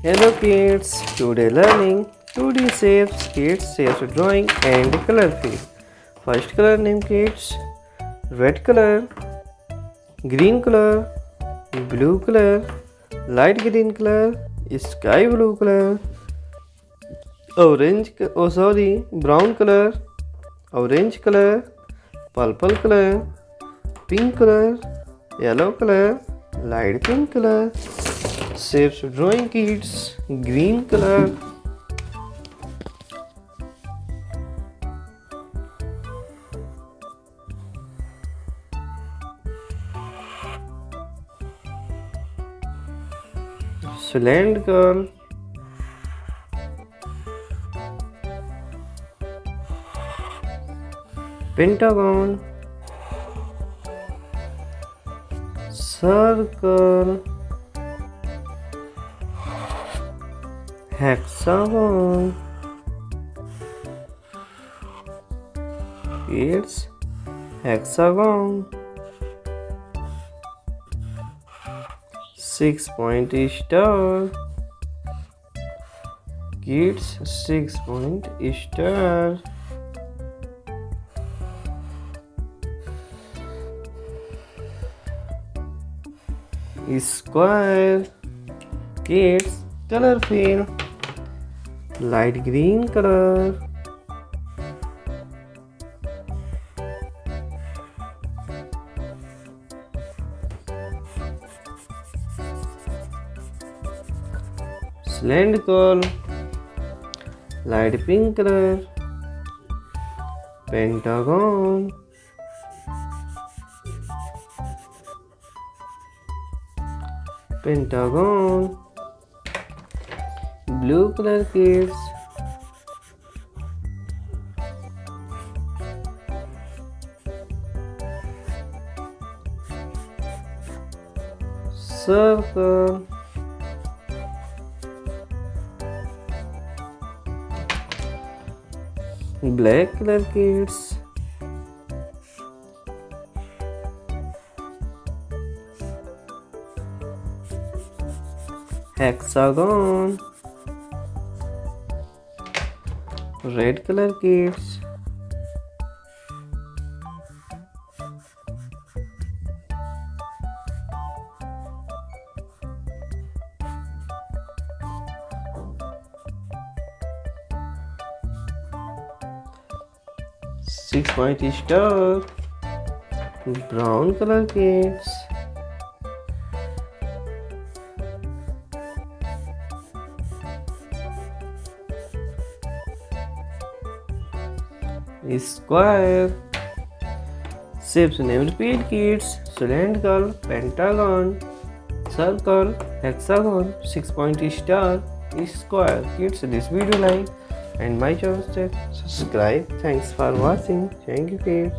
Hello kids, today learning 2D shapes, kids shapes drawing and color fill. First color name kids, red color, green color, blue color, light green color, sky blue color, brown color, orange color, purple color, pink color, yellow color, light pink color. Shapes drawing kids, green color, cylindrical, pentagon, circle, hexagon. It's hexagon. 6-point star. Kids, 6-point star. Square. Kids, color fill. Light green color, cylindrical, light pink color, pentagon, pentagon, blue color kids, circle, black color kids, hexagon, red color kids, six-point star, brown color kids, square. Shapes name repeat kids, cylindrical, pentagon, circle, hexagon, 6-point star, square. Kids, this video like and my channel subscribe. Thanks for watching. Thank you kids.